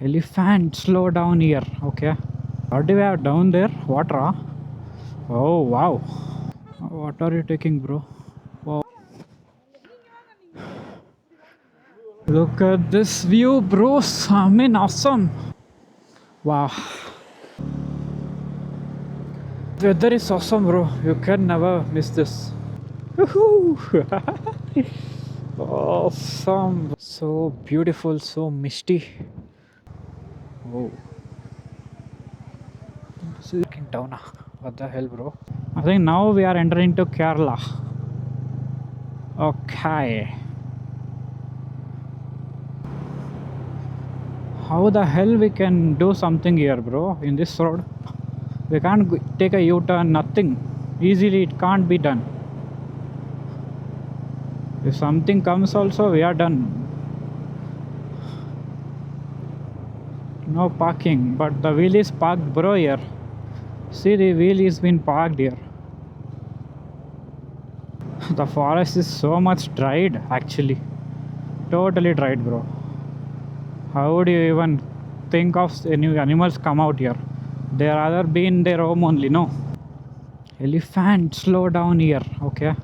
Elephant, slow down here. Okay. What do we have down there? Water. Huh? Oh wow. What are you taking, bro? Wow. Look at this view, bros. I mean, awesome. Wow. Weather is awesome, bro. You can never miss this. Woohoo! Awesome. So beautiful, so misty. Oh. This is looking down. What the hell, bro? I think now we are entering to Kerala. Okay. How the hell we can do something here, bro, in this road? We can't take a U-turn, nothing. Easily it can't be done. If something comes also, we are done. No parking, but the wheel is parked, bro, here. See, the wheel is been parked here. The forest is so much dried, actually. Totally dried, bro. How would you even think of any animals come out here? They rather be in their home only, no? Elephant, slow down here, okay?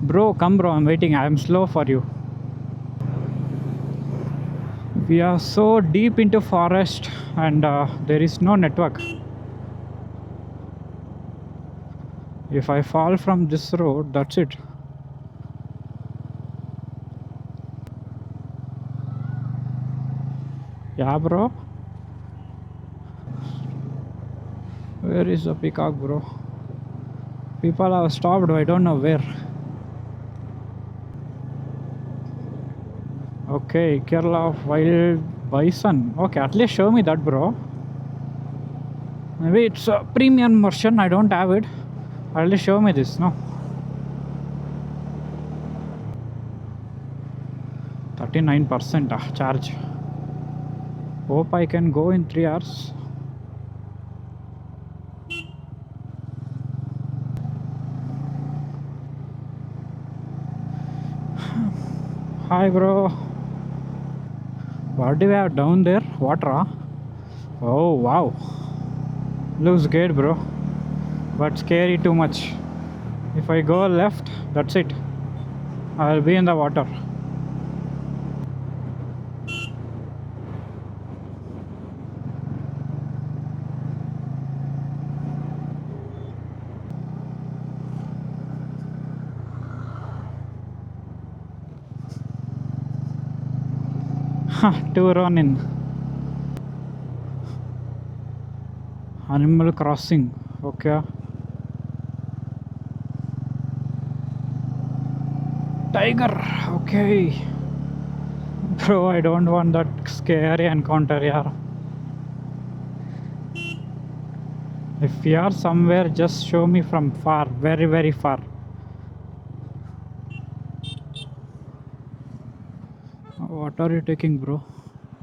Bro, come bro, I'm waiting. I'm slow for you. We are so deep into forest and there is no network. If I fall from this road, that's it. Yeah, bro. Where is the peacock, bro? People have stopped, I don't know where. Okay, Kerala wild bison. Okay, at least show me that, bro. Maybe it's a premium version, I don't have it. At least show me this, no? 39% charge. Hope I can go in 3 hours. Hi, bro. What do we have down there? Water. Huh? Oh, wow. Looks good, bro. But scary too much. If I go left, that's it. I'll be in the water. To run in. Animal crossing. Okay. Tiger. Okay. Bro, I don't want that scary encounter here. If you are somewhere, just show me from far. Very, very far. What are you taking, bro?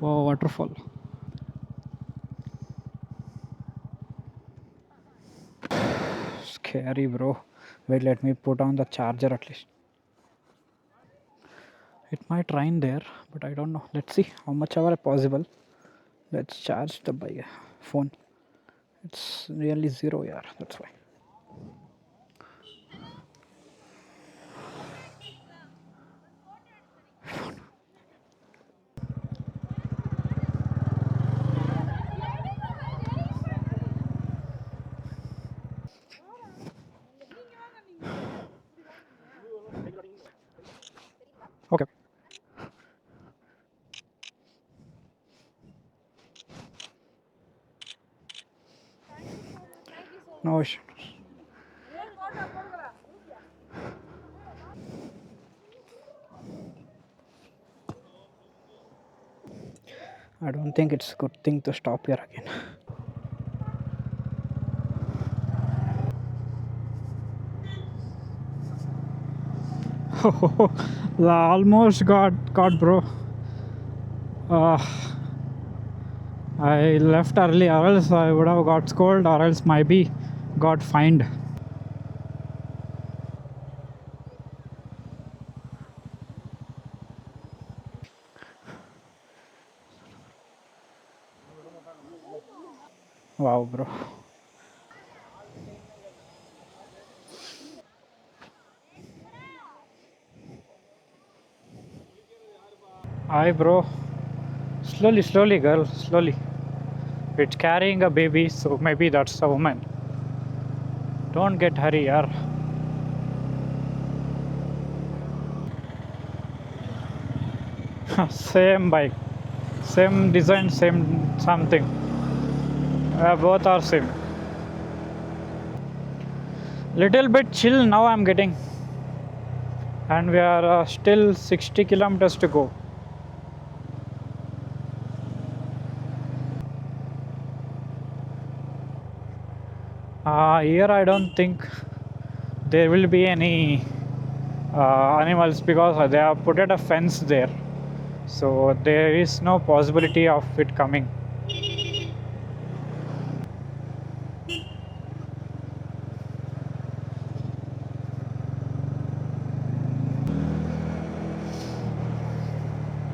Oh, waterfall. Scary, bro. Wait, let me put on the charger at least. It might rain there, but I don't know. Let's see how much ever possible. Let's charge the phone. It's really zero, yeah. That's why. Okay. No issue. I don't think it's a good thing to stop here again. Almost got caught, bro. I left early, or else I would have got scolded, or else maybe got fined. Wow, bro. Hi, bro. Slowly, slowly, girl. Slowly. It's carrying a baby, so maybe that's a woman. Don't get hurry, yaar. Same bike, same design, same something. Both are same. Little bit chill now I'm getting, and we are still 60 kilometers to go. Here I don't think there will be any animals because they have put a fence there, so there is no possibility of it coming.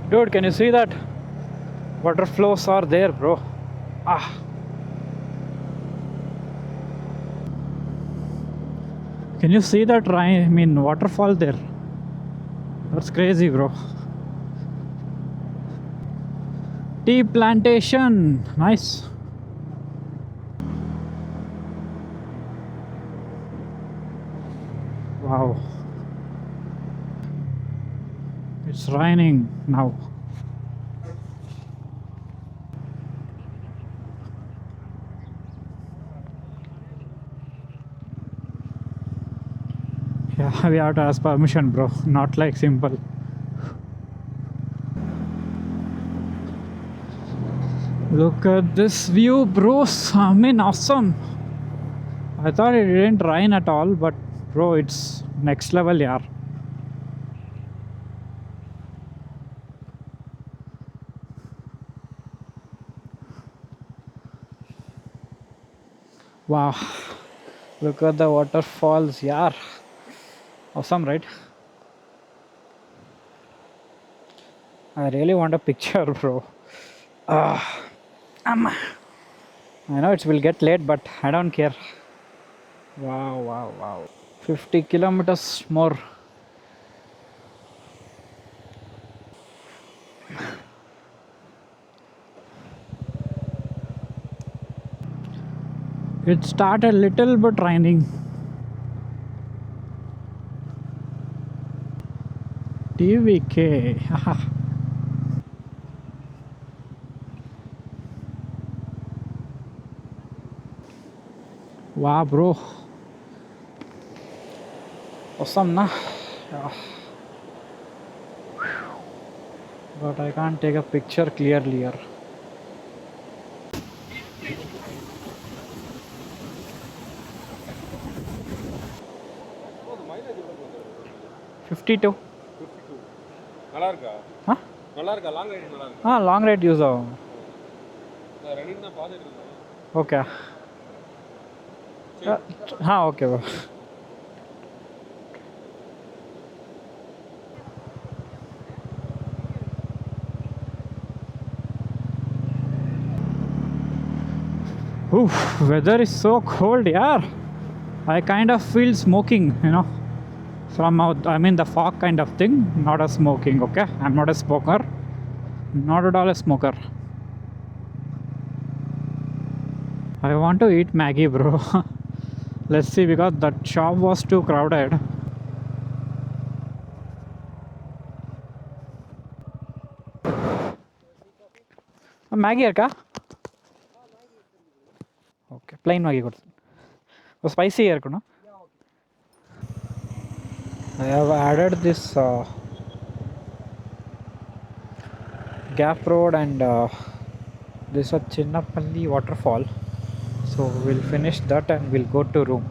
Dude, can you see that? Water flows are there, bro. Ah, can you see that? I mean, waterfall there. That's crazy, bro. Tea plantation, nice. Wow, it's raining now. Yeah, we have to ask permission, bro. Not like simple. Look at this view, bros. I mean, awesome. I thought it didn't rain at all, but bro, it's next level, yeah. Wow, look at the waterfalls, yeah. Awesome, right? I really want a picture, bro. I know it will get late, but I don't care. Wow, wow, wow. 50 kilometers more. It started little bit raining. TVK. Wow, bro. Awesome, na? Yeah. But I can't take a picture clearly here. mileage 52. 52. நல்லா இருக்கா? Huh? நல்லா இருக்கா? Long right நல்லா இருக்கா? Long ride use ஆகும். நான் running தான் பார்த்துட்டு இருக்கேன். Okay. Okay, bro. Oof, weather is so cold, yeah. I kind of feel smoking, from out. I mean, the fog kind of thing, not a smoking, okay? I'm not a smoker. Not at all a smoker. I want to eat Maggi, bro. Let's see, because that shop was too crowded. Maggi irka? Okay, plain Maggi good. Spicy irukku. I have added this Gap Road and this is Chinnapalli waterfall. So we'll finish that and we'll go to room,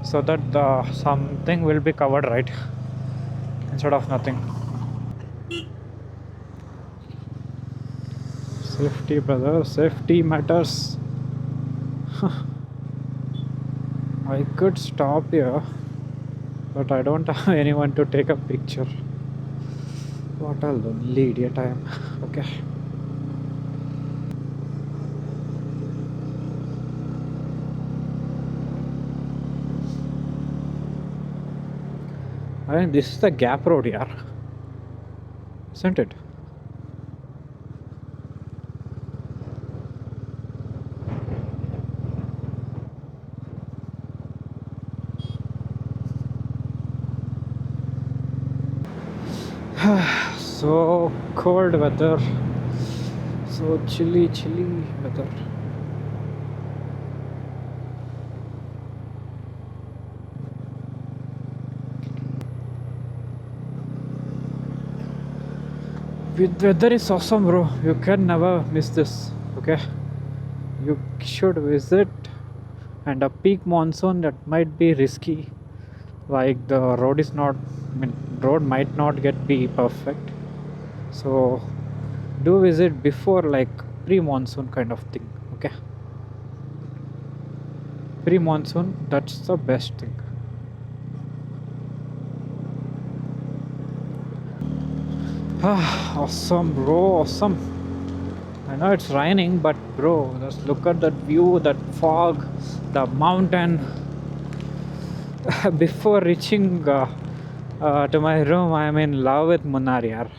so that something will be covered, right? Instead of nothing. Safety, brother. Safety matters. I could stop here, but I don't have anyone to take a picture. What a lonely idiot I am. Okay. I think this is the Gap Road here, isn't it? So cold weather, so chilly weather. With weather is awesome, bro. You can never miss this. Okay, you should visit. And a peak monsoon, that might be risky. Like the road is not, I mean, road might not get be perfect. So do visit before like pre-monsoon kind of thing. Okay, pre-monsoon, that's the best thing. Awesome, bro, awesome. I know it's raining, but bro, just look at that view, that fog, the mountain. Before reaching to my room, I'm in love with Munnar, yaar.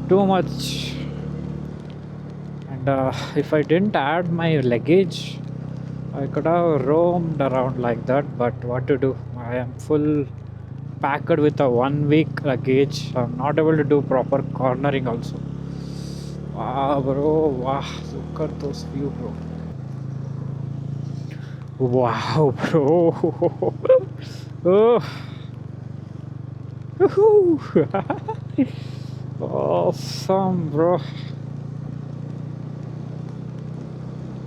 Too much. And if I didn't add my luggage, I could have roamed around like that. But what to do? I am full packed with a 1 week luggage. I'm not able to do proper cornering also. Wow, bro! Wow, look at those view, bro. Wow, bro! Oh, woohoo! Awesome, bro.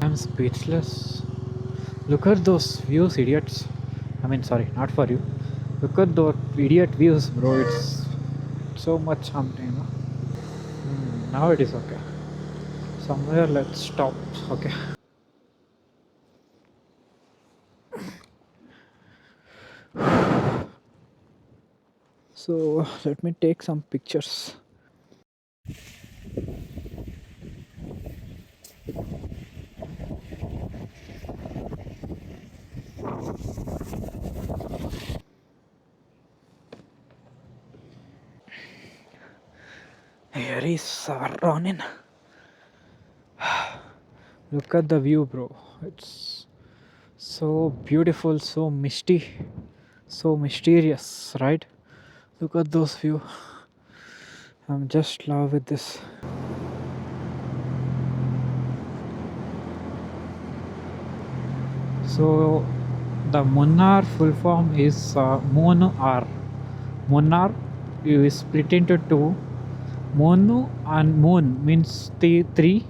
I'm speechless. Look at those views, idiots. I mean, sorry, not for you. Look at those idiot views, bro. It's so much something, you know. Now it is okay. Somewhere, let's stop. Okay. So let me take some pictures. Here is Ronin. Look at the view, bro. It's so beautiful, so misty, so mysterious, right? Look at those view. I'm just love with this. So the Munnar full form is Munnar. Munnar is split into two. Monu and Moon means three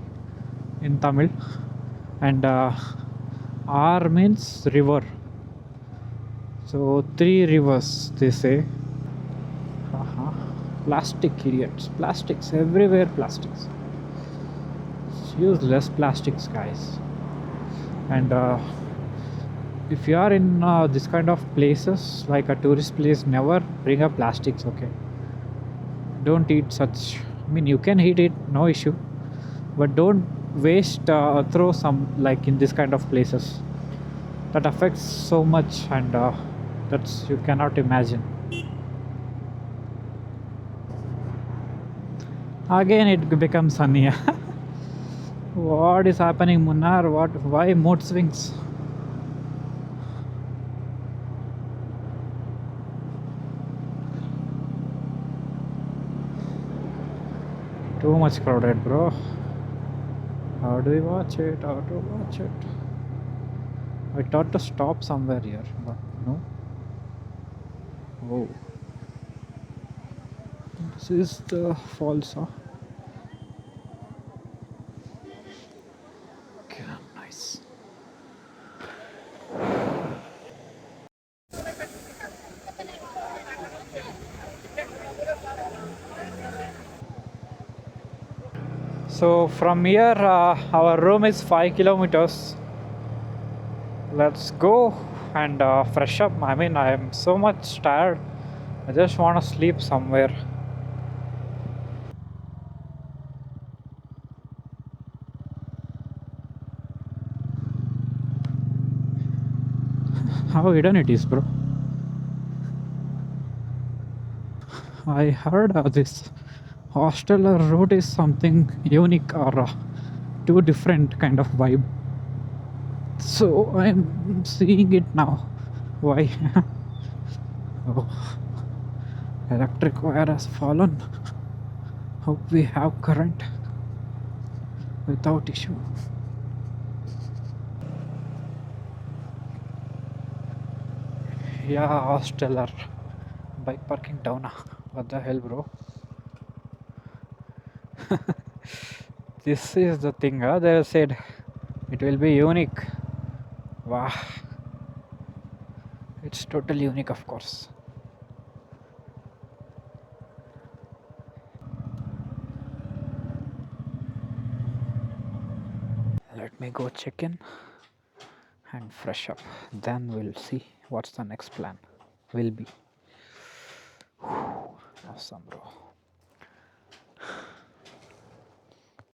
in Tamil, and R means river. So three rivers, they say. Plastic, idiots. Plastics everywhere, plastics. Use less plastics, guys. And if you are in this kind of places, like a tourist place, never bring up plastics, okay? Don't eat such. I mean, you can eat it, no issue, but don't waste throw some, like in this kind of places. That affects so much, and that's, you cannot imagine. Again it becomes sunny. What is happening, Munnar? Why mood swings? Too much crowded, bro. How do we watch it? How to watch it? I thought to stop somewhere here, but no. Oh, this is the falls, huh? Okay, nice. So from here, our room is 5 kilometers. Let's go and fresh up. I mean, I am so much tired. I just want to sleep somewhere. How hidden it is, bro. I heard of this Hosteller Road is something unique or too different kind of vibe. So I'm seeing it now. Why? Oh, electric wire has fallen. Hope we have current without issue. Yeah, Hosteller. Bike parking down. What the hell, bro? This is the thing, huh? They said it will be unique. Wow. It's totally unique, of course. Let me go check in and fresh up. Then we'll see what's the next plan will be. Awesome, bro.